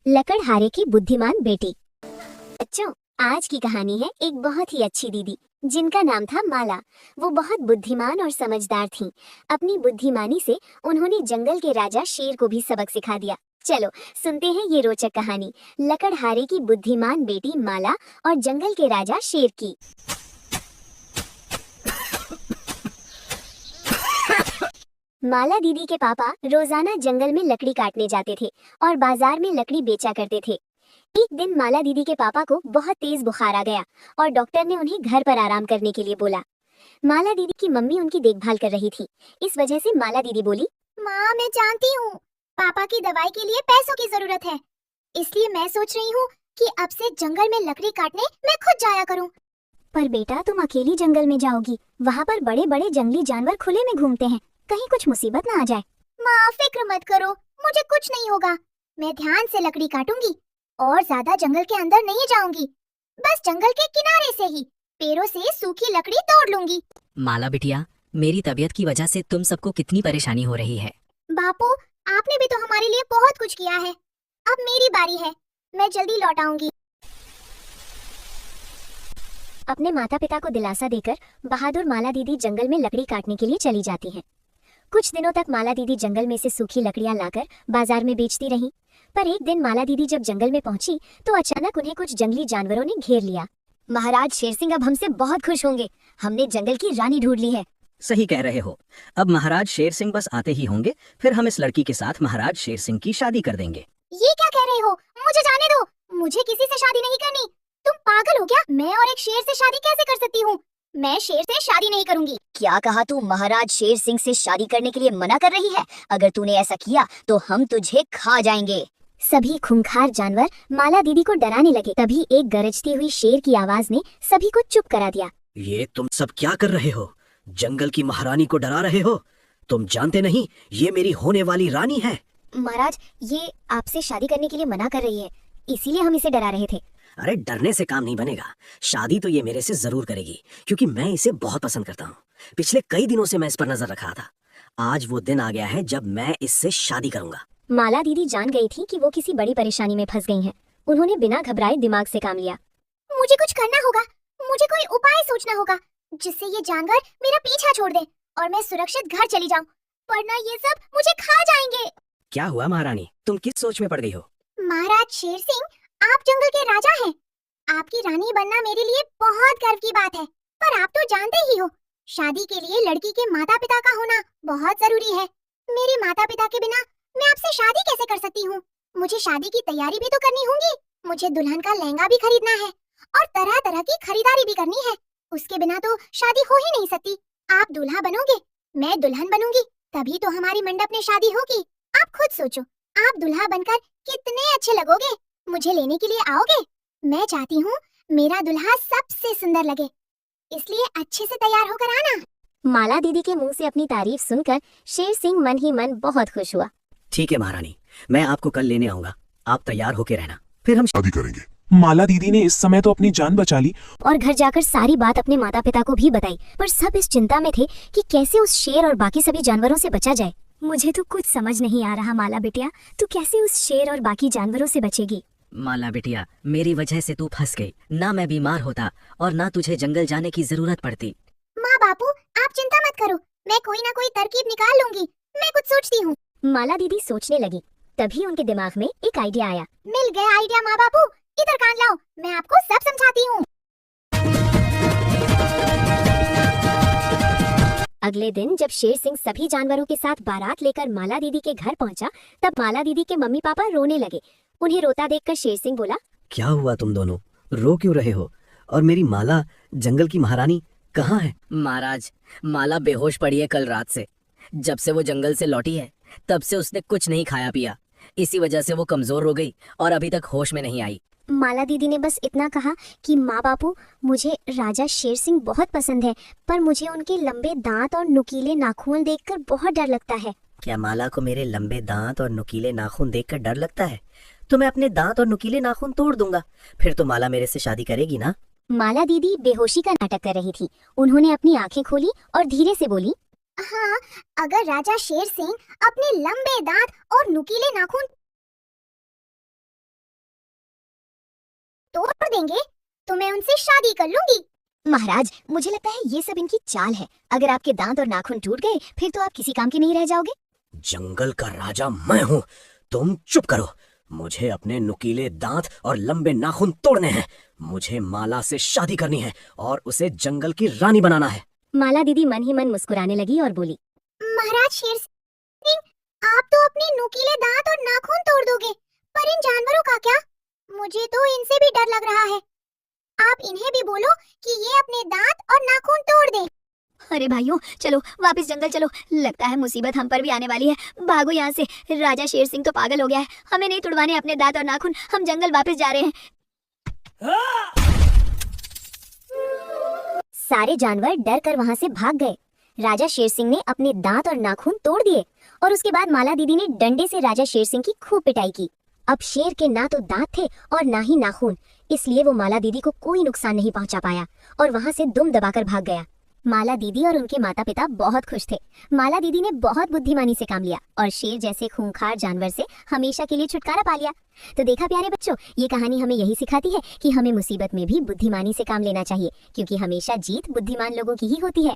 लकड़हारे की बुद्धिमान बेटी। बच्चों, आज की कहानी है एक बहुत ही अच्छी दीदी जिनका नाम था माला। वो बहुत बुद्धिमान और समझदार थीं। अपनी बुद्धिमानी से उन्होंने जंगल के राजा शेर को भी सबक सिखा दिया। चलो सुनते हैं ये रोचक कहानी, लकड़हारे की बुद्धिमान बेटी माला और जंगल के राजा शेर की। माला दीदी के पापा रोजाना जंगल में लकड़ी काटने जाते थे और बाजार में लकड़ी बेचा करते थे। एक दिन माला दीदी के पापा को बहुत तेज बुखार आ गया और डॉक्टर ने उन्हें घर पर आराम करने के लिए बोला। माला दीदी की मम्मी उनकी देखभाल कर रही थी। इस वजह से माला दीदी बोली, माँ मैं जानती हूँ पापा की दवाई के लिए पैसों की जरूरत है, इसलिए मैं सोच रही हूँ कि अब से जंगल में लकड़ी काटने मैं खुद जाया करूँ। पर बेटा तुम अकेली जंगल में जाओगी, वहाँ पर बड़े बड़े जंगली जानवर खुले में घूमते हैं, कहीं कुछ मुसीबत ना आ जाए। माँ फिक्र मत करो, मुझे कुछ नहीं होगा। मैं ध्यान से लकड़ी काटूंगी और ज्यादा जंगल के अंदर नहीं जाऊंगी, बस जंगल के किनारे से ही पेड़ों से सूखी लकड़ी तोड़ लूंगी। माला बिटिया, मेरी तबीयत की वजह से तुम सबको कितनी परेशानी हो रही है। बापू आपने भी तो हमारे लिए बहुत कुछ किया है, अब मेरी बारी है, मैं जल्दी लौट आऊंगी। अपने माता पिता को दिलासा देकर बहादुर माला दीदी जंगल में लकड़ी काटने के लिए चली जाती हैं। कुछ दिनों तक माला दीदी जंगल में से सूखी लकड़ियां लाकर बाजार में बेचती रहीं। पर एक दिन माला दीदी जब जंगल में पहुंची तो अचानक उन्हें कुछ जंगली जानवरों ने घेर लिया। महाराज शेर सिंह अब हमसे बहुत खुश होंगे, हमने जंगल की रानी ढूंढ ली है। सही कह रहे हो, अब महाराज शेर सिंह बस आते ही होंगे, फिर हम इस लड़की के साथ महाराज शेर सिंह की शादी कर देंगे। ये क्या कह रहे हो? मुझे जाने दो, मुझे किसी से शादी नहीं करनी। तुम पागल हो क्या? मैं और एक शेर से शादी कैसे कर सकती हूँ? मैं शेर से शादी नहीं करूंगी। क्या कहा तू? महाराज शेर सिंह से शादी करने के लिए मना कर रही है? अगर तूने ऐसा किया तो हम तुझे खा जाएंगे। सभी खूंखार जानवर माला दीदी को डराने लगे। तभी एक गरजती हुई शेर की आवाज ने सभी को चुप करा दिया। ये तुम सब क्या कर रहे हो? जंगल की महारानी को डरा रहे हो? तुम जानते नहीं ये मेरी होने वाली रानी है। महाराज ये आपसे शादी करने के लिए मना कर रही है, इसीलिए हम इसे डरा रहे थे। अरे डरने से काम नहीं बनेगा, शादी तो ये मेरे से जरूर करेगी, क्योंकि मैं इसे बहुत पसंद करता हूँ। पिछले कई दिनों से मैं इस पर नजर रखा था, आज वो दिन आ गया है जब मैं इससे शादी करूंगा। माला दीदी जान गई थी कि वो किसी बड़ी परेशानी में फंस गई हैं। उन्होंने बिना घबराए दिमाग से काम लिया। मुझे कुछ करना होगा, मुझे कोई उपाय सोचना होगा जिससे ये जानवर मेरा पीछा छोड़ दे और मैं सुरक्षित घर चली जाऊं, वरना ये सब मुझे खा जाएंगे। क्या हुआ महारानी, तुम किस सोच में पड़ गई हो? महाराज शेर सिंह, आप जंगल के राजा हैं, आपकी रानी बनना मेरे लिए बहुत गर्व की बात है। पर आप तो जानते ही हो, शादी के लिए लड़की के माता पिता का होना बहुत जरूरी है। मेरे माता पिता के बिना मैं आपसे शादी कैसे कर सकती हूँ? मुझे शादी की तैयारी भी तो करनी होगी। मुझे दुल्हन का लहंगा भी खरीदना है और तरह तरह की खरीदारी भी करनी है। उसके बिना तो शादी हो ही नहीं सकती। आप दूल्हा बनोगे, मैं दुल्हन बनूंगी, तभी तो हमारी मंडप में शादी होगी। आप खुद सोचो, आप दूल्हा बनकर कितने अच्छे लगोगे। मुझे लेने के लिए आओगे? मैं चाहती हूँ मेरा दूल्हा सबसे सुंदर लगे, इसलिए अच्छे से तैयार होकर आना। माला दीदी के मुंह से अपनी तारीफ सुनकर शेर सिंह मन ही मन बहुत खुश हुआ। ठीक है महारानी, मैं आपको कल लेने आऊंगा, आप तैयार होके रहना, फिर हम शादी करेंगे। माला दीदी ने इस समय तो अपनी जान बचा ली और घर जाकर सारी बात अपने माता पिता को भी बताई। पर सब इस चिंता में थे कि कैसे उस शेर और बाकी सभी जानवरों से बचा जाए। मुझे तो कुछ समझ नहीं आ रहा माला बिटिया, तू कैसे उस शेर और बाकी जानवरों से बचेगी? माला बिटिया, मेरी वजह से तू फंस गई, ना मैं बीमार होता और ना तुझे जंगल जाने की जरूरत पड़ती। माँ बापू आप चिंता मत करो, मैं कोई ना कोई तरकीब निकाल लूंगी, मैं कुछ सोचती हूँ। माला दीदी सोचने लगी, तभी उनके दिमाग में एक आइडिया आया। मिल गया आइडिया माँ बापू, इधर कान लाओ, मैं आपको सब समझाती हूँ। अगले दिन जब शेर सिंह सभी जानवरों के साथ बारात लेकर माला दीदी के घर पहुंचा, तब माला दीदी के मम्मी पापा रोने लगे। उन्हें रोता देखकर शेर सिंह बोला, क्या हुआ तुम दोनों, रो क्यों रहे हो? और मेरी माला जंगल की महारानी कहाँ है? महाराज, माला बेहोश पड़ी है कल रात से। जब से वो जंगल से लौटी है तब से उसने कुछ नहीं खाया पिया, इसी वजह से वो कमजोर हो गई और अभी तक होश में नहीं आई। माला दीदी ने बस इतना कहा कि माँ बापू मुझे राजा शेर सिंह बहुत पसंद है, पर मुझे उनके लंबे दांत और नुकीले नाखून देखकर बहुत डर लगता है। क्या माला को मेरे लंबे दांत और नुकीले नाखून देखकर डर लगता है? तो मैं अपने दांत और नुकीले नाखून तोड़ दूंगा, फिर तो माला मेरे से शादी करेगी ना। माला दीदी बेहोशी का नाटक कर रही थी। उन्होंने अपनी आंखें खोली और धीरे से बोली, हाँ, अगर राजा शेर सिंह अपने लंबे दांत और नुकीले नाखून तोड़ देंगे तो मैं उनसे शादी कर लूंगी। महाराज, मुझे लगता है ये सब इनकी चाल है। अगर आपके दांत और नाखून टूट गए फिर तो आप किसी काम के नहीं रह जाओगे। जंगल का राजा मैं हूँ, तुम चुप करो। मुझे अपने नुकीले दांत और लंबे नाखून तोड़ने हैं। मुझे माला से शादी करनी है और उसे जंगल की रानी बनाना है। माला दीदी मन ही मन मुस्कुराने लगी और बोली, महाराज शेर सिंह, आप तो अपने नुकीले दांत और नाखून तोड़ दोगे, पर इन जानवरों का क्या? मुझे तो इनसे भी डर लग रहा है। आप इन्हें भी बोलो कि ये अपने दांत और नाखून तोड़ दें। अरे भाइयों, चलो वापस जंगल चलो, लगता है मुसीबत हम पर भी आने वाली है। भागो यहाँ से, राजा शेर सिंह तो पागल हो गया है, हमें नहीं तुड़वाने अपने दांत और नाखून, हम जंगल वापस जा रहे हैं। सारे जानवर डर कर वहाँ से भाग गए। राजा शेर सिंह ने अपने दांत और नाखून तोड़ दिए और उसके बाद माला दीदी ने डंडे से राजा शेर सिंह की खूब पिटाई की। अब शेर के ना तो दांत थे और ना ही नाखून, इसलिए वो माला दीदी को कोई नुकसान नहीं पहुंचा पाया और वहां से दुम दबाकर भाग गया। माला दीदी और उनके माता पिता बहुत खुश थे। माला दीदी ने बहुत बुद्धिमानी से काम लिया और शेर जैसे खूंखार जानवर से हमेशा के लिए छुटकारा पा लिया। तो देखा प्यारे बच्चों, ये कहानी हमें यही सिखाती है कि हमें मुसीबत में भी बुद्धिमानी से काम लेना चाहिए, क्योंकि हमेशा जीत बुद्धिमान लोगों की ही होती है।